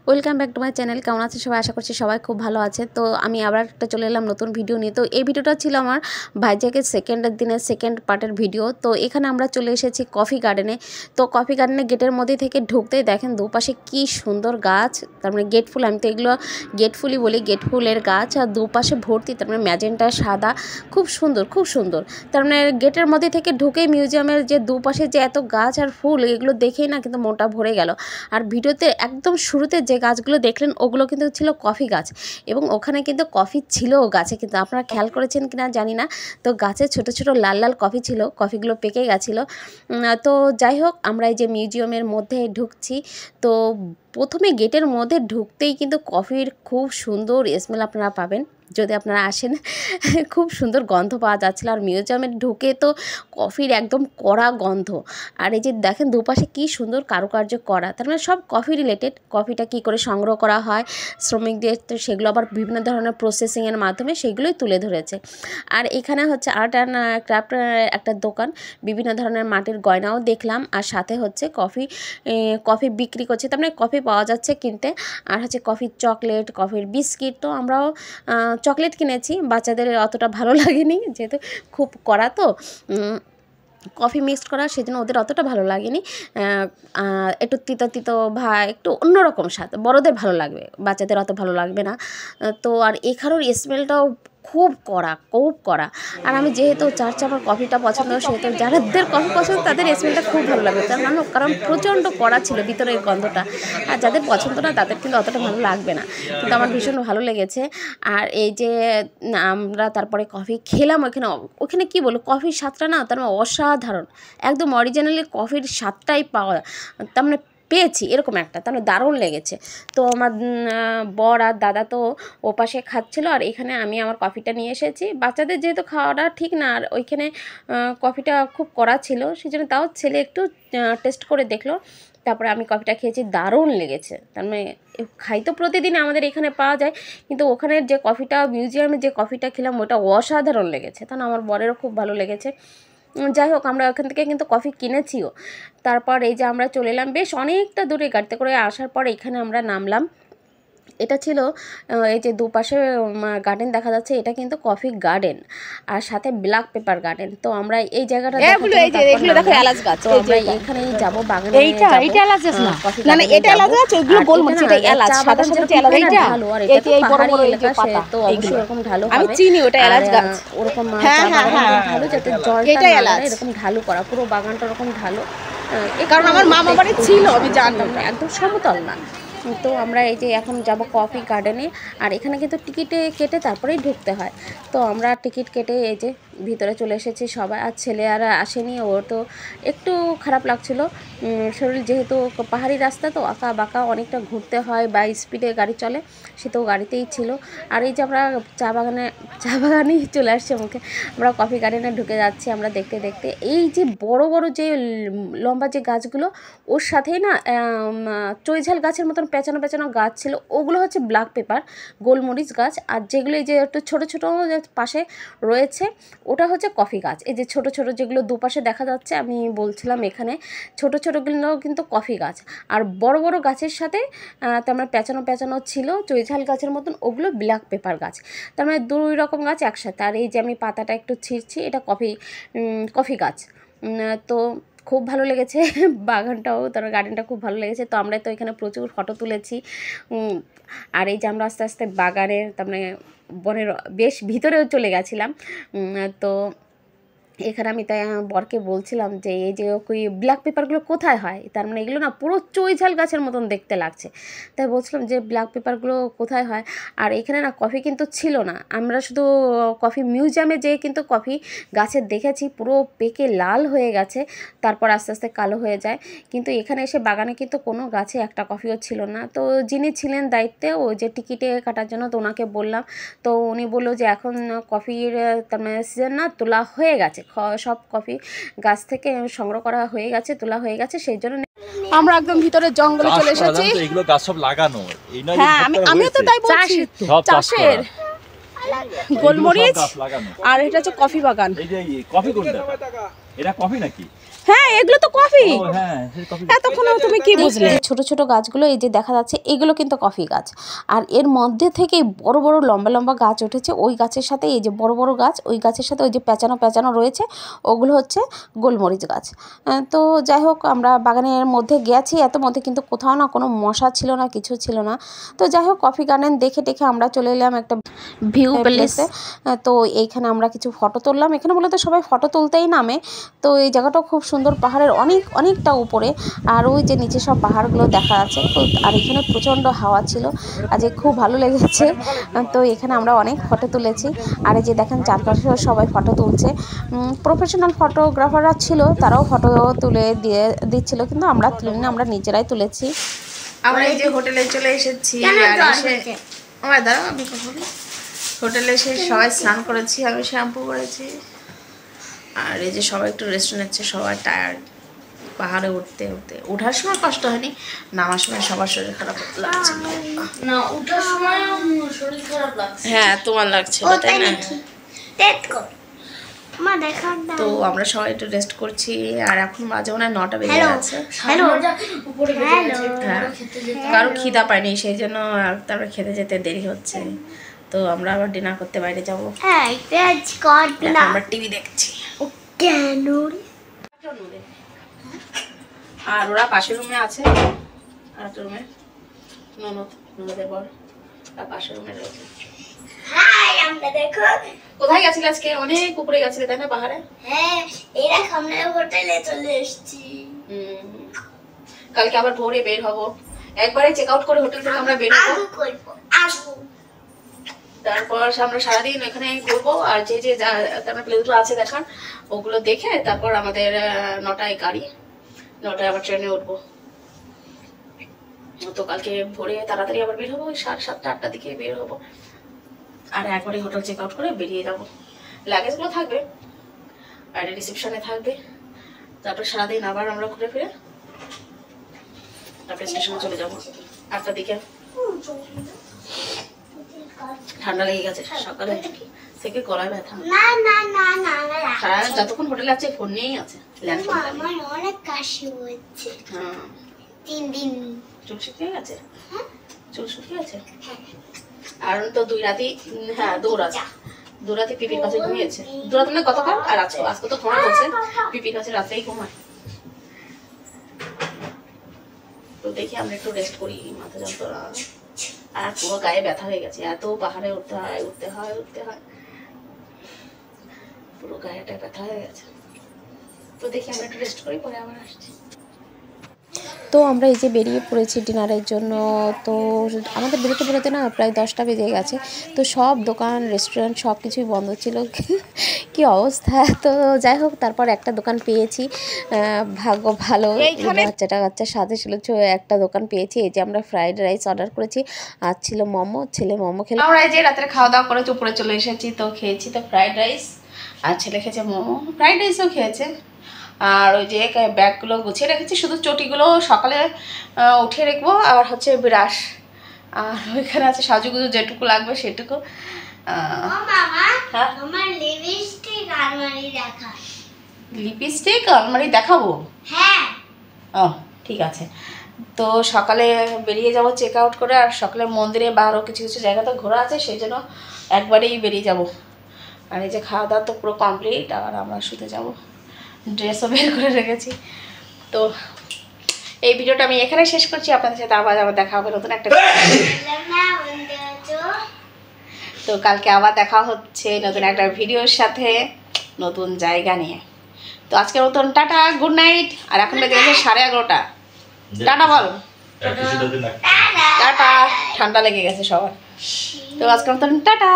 Welcome back to my channel. কেমন আছে সবাই? আশা করছি সবাই খুব ভালো আছে। তো আমি আবার একটা চলে এলাম নতুন ভিডিও নিয়ে। তো এই ভিডিওটা ছিল আমার ভাইজ্যাগের সেকেন্ডের দিনের সেকেন্ড পার্টের ভিডিও। তো এখানে আমরা চলে এসেছি কফি গার্ডেনে। তো কফি গার্ডেনে গেটের মধ্যে থেকে ঢুকতেই দেখেন দুপাশে কি সুন্দর গাছ, তার মানে গেট ফুল, আমি তো এগুলো গেট ফুলই বলি, গেট ফুলের গাছ। আর দুপাশে ভর্তি, তার মানে ম্যাজেন্টা সাদা, খুব সুন্দর খুব সুন্দর। তার মানে গেটের মধ্যে থেকে ঢুকে মিউজিয়ামের যে দুপাশে যে এত গাছ আর ফুল, এগুলো দেখেই না কিন্তু মনটা ভরে গেল। আর ভিডিওতে একদম শুরুতে যে গাছগুলো দেখলেন ওগুলো কিন্তু ছিল কফি গাছ, এবং ওখানে কিন্তু কফি ছিল গাছে, কিন্তু আপনারা খেয়াল করেছেন কিনা জানি না। তো গাছে ছোট ছোট লাল লাল কফি ছিল, কফিগুলো পেকে গেছিলো। তো যাই হোক, আমরা এই যে মিউজিয়ামের মধ্যে ঢুকছি। তো প্রথমে গেটের মধ্যে ঢুকতেই কিন্তু কফির খুব সুন্দর স্মেল আপনারা পাবেন যদি আপনারা আসেন। খুব সুন্দর গন্ধ পাওয়া যাচ্ছিলো। আর মিউজিয়ামে ঢুকে তো কফির একদম কড়া গন্ধ। আর এই যে দেখেন দুপাশে কি সুন্দর কারুকার্য করা, তার মানে সব কফি রিলেটেড। কফিটা কি করে সংগ্রহ করা হয় শ্রমিকদের, তো সেগুলো আবার বিভিন্ন ধরনের প্রসেসিংয়ের মাধ্যমে সেগুলোই তুলে ধরেছে। আর এখানে হচ্ছে আর্ট অ্যান্ড ক্রাফট একটা দোকান, বিভিন্ন ধরনের মাটির গয়নাও দেখলাম। আর সাথে হচ্ছে কফি বিক্রি করছে, তার মানে কফি পাওয়া যাচ্ছে কিনতে। আর হচ্ছে কফির চকলেট, কফির বিস্কিট। তো আমরাও চকলেট কিনেছি, বাচ্চাদের অতটা ভালো লাগেনি যেহেতু খুব কড়া, তো কফি মিক্সড করা, সেজন্য ওদের অতটা ভালো লাগেনি। একটু তিতো তিতো একটু অন্যরকম স্বাদ, বড়দের ভালো লাগবে, বাচ্চাদের অত ভালো লাগবে না। তো আর এখানের স্মেলটাও খুব কড়া। আর আমি যেহেতু চার কফিটা পছন্দ, সেহেতু যাদের কফি পছন্দ তাদের স্মেলটা খুব ভালো লাগবে, কারণ প্রচণ্ড কড়া ছিল ভিতরের গন্ধটা। আর যাদের পছন্দ না তাদের কিন্তু অতটা ভালো লাগবে না, কিন্তু আমার ভীষণ ভালো লেগেছে। আর এই যে আমরা তারপরে কফি খেলাম ওখানে কি বলবো, কফির স্বাদটা না তার মানে অসাধারণ, একদম অরিজিনালি কফির স্বাদটাই তার মানে পেয়েছি এরকম একটা, তার মানে দারুণ লেগেছে। তো আমার বর আর দাদা তো ওপাশে খাচ্ছিলো, আর এখানে আমি আমার কফিটা নিয়ে এসেছি। বাচ্চাদের যেহেতু খাওয়াটা ঠিক না, আর ওইখানে কফিটা খুব কড়া ছিল, সেই জন্য তাও ছেলে একটু টেস্ট করে দেখলো। তারপরে আমি কফিটা খেয়েছি, দারুণ লেগেছে। তার মানে খাই তো প্রতিদিন আমাদের এখানে পাওয়া যায়, কিন্তু ওখানের যে কফিটা, মিউজিয়ামে যে কফিটা খেলাম ওটা অসাধারণ লেগেছে, তার আমার বরেরও খুব ভালো লেগেছে। যাই হোক, আমরা ওখান থেকে কিন্তু কফি কিনেছিও। তারপর এই যে আমরা চলে এলাম বেশ অনেকটা দূরে, গাড়িতে করে আসার পর এখানে আমরা নামলাম। এটা ছিল এই যে দুপাশে গার্ডেন দেখা যাচ্ছে, এটা কিন্তু কফি গার্ডেন আর সাথে ব্ল্যাক পেপার গার্ডেন। তো আমরা এই জায়গাটা দেখো এলাচ গাছ, তো আমরা এখানেই যাব বাগানে। এইটা এলাচ গাছ না, না না এটা এলাচ গাছ, ওইগুলো গোলমরিচ, এটা এলাচ, সাদা সাদা এলাচ, এটা ভালো। আর এটা তো পাহাড়ি এলাকা, তো অবশ্যই এরকম ঢালু হবে, আমি চিনি ওটা এলাচ গাছ, ওরকম ভালো যাতে জলটা এরকম ঢালু করা, পুরো বাগানটা এরকম ঢালু। কারণ আমার মামা বাড়ি ছিল, আমি জানতাম না, একদম সমতল না। তো আমরা এই যে এখন যাব কফি গার্ডেনে। আর এখানে কিন্তু টিকিটে কেটে তারপরেই ঢুকতে হয়। তো আমরা টিকিট কেটে এই যে ভিতরে চলে এসেছি সবাই। আর ছেলে আর আসেনি, ওর তো একটু খারাপ লাগছিল শরীর, যেহেতু পাহাড়ি রাস্তা তো আঁকা বাঁকা, অনেকটা ঘুরতে হয় বা স্পিডে গাড়ি চলে, সে তো গাড়িতেই ছিল। আর এই যে আমরা চা বাগানেই চলে আসছে মুখে। আমরা কফি গার্ডেনে ঢুকে যাচ্ছি আমরা দেখতে দেখতে। এই যে বড় বড় যে লম্বা যে গাছগুলো, ওর সাথেই না চৈঝাল গাছের মতন পেঁচানো পেঁচানো গাছ ছিল, ওগুলো হচ্ছে ব্ল্যাক পেপার গোলমরিচ গাছ। আর যেগুলো এই যে একটু ছোটো ছোটো পাশে রয়েছে ওটা হচ্ছে কফি গাছ। এই যে ছোটো ছোটো যেগুলো দুপাশে দেখা যাচ্ছে, আমি বলছিলাম এখানে ছোটো ছোটোগুলো কিন্তু কফি গাছ। আর বড় বড় গাছের সাথে তার মানে পেঁচানো পেঁচানো ছিল চৈঝাল গাছের মতন, ওগুলো ব্ল্যাক পেপার গাছ। তার মানে দুই রকম গাছ একসাথে। আর এই যে আমি পাতাটা একটু ছিঁড়ছি, এটা কফি গাছ। তো খুব ভালো লেগেছে বাগানটাও, তার গার্ডেনটা খুব ভালো লেগেছে। তো আমরা তো এখানে প্রচুর ফটো তুলেছি। আর এই যে আমরা আস্তে আস্তে বাগানের, তার মানে বনের বেশ ভিতরেও চলে গেছিলাম। তো এখানে আমি তাই বরকে বলছিলাম যে এই যে ওই ব্ল্যাক পেপারগুলো কোথায় হয়, তার মানে এগুলো না পুরো চৈঝাল গাছের মতন দেখতে লাগছে, তাই বলছিলাম যে ব্ল্যাক পেপারগুলো কোথায় হয়। আর এখানে না কফি কিন্তু ছিল না, আমরা শুধু কফি মিউজিয়ামে যেয়ে কিন্তু কফি গাছের দেখেছি পুরো পেকে লাল হয়ে গেছে, তারপর আস্তে আস্তে কালো হয়ে যায়। কিন্তু এখানে এসে বাগানে কিন্তু কোনো গাছে একটা কফিও ছিল না। তো যিনি ছিলেন দায়িত্বে, ওই যে টিকিটে কাটার জন্য, তো ওনাকে বললাম। তো উনি বললো যে এখন কফির তার মানে সিজন না, তোলা হয়ে গেছে, সব কফি গাছ থেকে সংগ্রহ করা হয়ে গেছে, তোলা হয়ে গেছে, সেই জন্য আমরা একদম ভিতরে জঙ্গলে চলে এসেছি। এগুলো গাছ সব লাগানো, এই নয় হ্যাঁ আমি তো তাই বলছি, চাষের গোলমরিচ। আর এটা হচ্ছে কফি বাগান। এই যে কফি কোনটা, এটা কফি নাকি? হ্যাঁ এগুলো তো কফি। ও হ্যাঁ সেই কফি এতক্ষণ তুমি কি বুঝলে? ছোট ছোট গাছগুলো এই যে দেখা যাচ্ছে এগুলো কিন্তু কফি গাছ, আর এর মধ্যে থেকে বড় বড় লম্বা লম্বা গাছ উঠেছে। ওই গাছের সাথে এই যে বড় বড় গাছ, ওই গাছের সাথে ওই যে পেঁচানো পেঁচানো রয়েছে, ওগুলো হচ্ছে গোলমরিচ গাছ। তো যাই হোক, আমরা বাগানের মধ্যে গেছি, এত মধ্যে কিন্তু কোথাও না কোনো মশা ছিল না, কিছু ছিল না। তো যাই হোক, কফি গার্ডেন দেখে টেখে আমরা চলে এলাম একটা ভিউ প্লেসে। তো এইখানে আমরা কিছু ফটো তুললাম। এখানে মূলত সবাই ফটো তুলতেই নামে। তো এই জায়গাটাও খুব সুন্দর, পাহাড়ের অনেকটা উপরে, আর ওই যে নিচে সব পাহাড়গুলো দেখা যাচ্ছে। আর এখানে প্রচণ্ড হাওয়া ছিল, আজ খুব ভালো লেগেছে। তো এখানে আমরা অনেক ফটো তুলেছি। আর এই যে দেখেন চারপাশে সবাই ফটো তুলছে। প্রফেশনাল ফটোগ্রাফাররা ছিল, তারাও ফটো তুলে দিচ্ছিল, কিন্তু আমরা তুলিনি, আমরা নিজেরাই তুলেছি। আমরা এই যে হোটেলে চলে এসেছি, আর এসে আমার দাঁড়া আমি হোটেলে এসে সবাই স্নান করেছি, আমি শ্যাম্পু করেছি। আর এই যে সবাই একটু রেস্ট নিচ্ছে, সবাই টায়ার্ড। পাহাড়ে উঠতে উঠতে ওঠার সময় কষ্ট হয়নি, নামার সময় সবার শরীর খারাপ লাগছে। না ওঠার সময় শরীর খারাপ লাগছে। হ্যাঁ তোমার লাগছে তাই না? তো আমরা সবাই একটু রেস্ট করছি, আর এখন মাঝে মনে হয় 9টা বেজে গেছে। কারো খিদা পায়নি, সেই জন্য তারপরে খেতে যেতে দেরি হচ্ছে। তো আমরা আবার ডিনার করতে বাইরে যাবো। আমরা টিভি দেখছি। আর ওরা পাশের রুমে আছে, আর একটা রুমে ননদের বর পাশের রুমে রয়েছে। কোথায় গেছিলে আজকে? অনেক উপরে গেছিলে তাই না পাহাড়ে? হ্যাঁ, এরা সামনে হোটেলে চলে এসেছি। কালকে আবার ভোরে বের হব, একবারে চেক আউট করে হোটেল থেকে আমরা বের হবো। তারপর আমরা সারাদিন এখানে ঘুরবো, আর যে যে প্লেসগুলো আছে দেখার ওগুলো দেখে তারপর আমাদের 9টায় গাড়ি, 9টায় আবার ট্রেনে উঠবো। তো কালকে ভোরে তাড়াতাড়ি আবার বের হবো, 7:30 8টার দিকে বের হবো, আর একবারে হোটেল চেক আউট করে বেরিয়ে যাবো। লাগেজগুলো থাকবে আর রিসেপশনে থাকবে। তারপর সারাদিন আবার আমরা ঘুরে ফিরে তারপরে স্টেশনে চলে যাবো 8টার দিকে। ঠান্ডা লেগে গেছে সকালে থেকে, গলায় ব্যথা। সারা যতক্ষণ হোটেলে আছে ফোন নিয়েই আছে, আমার অনেক কাশি হচ্ছে। হ্যাঁ 3 দিন। চুল শুকিয়ে গেছে? চুল শুকিয়ে গেছে। আর তো 2 রাতি, হ্যাঁ 2 রাতি পিপির কাছে ঘুমিয়েছে। 2 রাত মানে গতকাল আর আজকে তো ঘুমা বলছে, পিপির কাছে রাতেই ঘুমায়। তো দেখি আমরা একটু রেস্ট করি, মাথা যন্ত্রণা আর পুরো গায়ে ব্যথা হয়ে গেছে। এত পাহাড়ে উঠতে হয়, পুরো গায়েটা ব্যথা হয়ে গেছে। তো দেখি আমরা একটু রেস্ট করি, পরে আবার আসছি। তো আমরা এই যে বেরিয়ে পড়েছি ডিনারের জন্য। তো আমাদের বেরোতে না প্রায় 10টা বেজে গেছে। তো সব দোকান রেস্টুরেন্ট সব কিছুই বন্ধ ছিল, কি অবস্থা। তো যাই হোক, তারপর একটা দোকান পেয়েছি, ভাগ্য ভালো, বাচ্চা সাথে ছিল, একটা দোকান পেয়েছি। এই যে আমরা ফ্রাইড রাইস অর্ডার করেছি, আর ছিল মোমো, ছেলে মোমো খেলো। আমরা এই যে রাতের খাওয়া দাওয়া করে উপরে চলে এসেছি। তো খেয়েছি তো ফ্রাইড রাইস, আর ছেলে খেয়েছে মোমো, ফ্রাইড রাইসও খেয়েছে। আর ওই যে ব্যাগগুলো গুছিয়ে রেখেছি, শুধু চটিগুলো সকালে উঠে রাখবো, আর হচ্ছে ব্রাশ, আর ওইখানে আছে সাজুগুজু যেটুকু লাগবে সেটুকু। লিপস্টিক আলমারি দেখাবো? হ্যাঁ। ও ঠিক আছে। তো সকালে বেরিয়ে যাবো চেক আউট করে, আর সকালে মন্দিরে বা আরও কিছু কিছু জায়গাতে ঘোরা আছে, সেই জন্য একবারেই বেরিয়ে যাব। আর এই যে খাওয়া দাওয়া তো পুরো কমপ্লিট, আর আমরা শুতে যাব, ড্রেসও বের করে রেখেছি। তো এই ভিডিওটা আমি এখানে শেষ করছি, আপনাদের সাথে আবার দেখা হবে নতুন একটা। তো কালকে আবার দেখা হচ্ছে নতুন একটা ভিডিওর সাথে, নতুন জায়গা নিয়ে। তো আজকের মতন টাটা, গুড নাইট। আর এখন বেজে গেছে 11:30। টাটা বল। টাটা, ঠান্ডা লেগে গেছে সবার। তো আজকের মতন টাটা।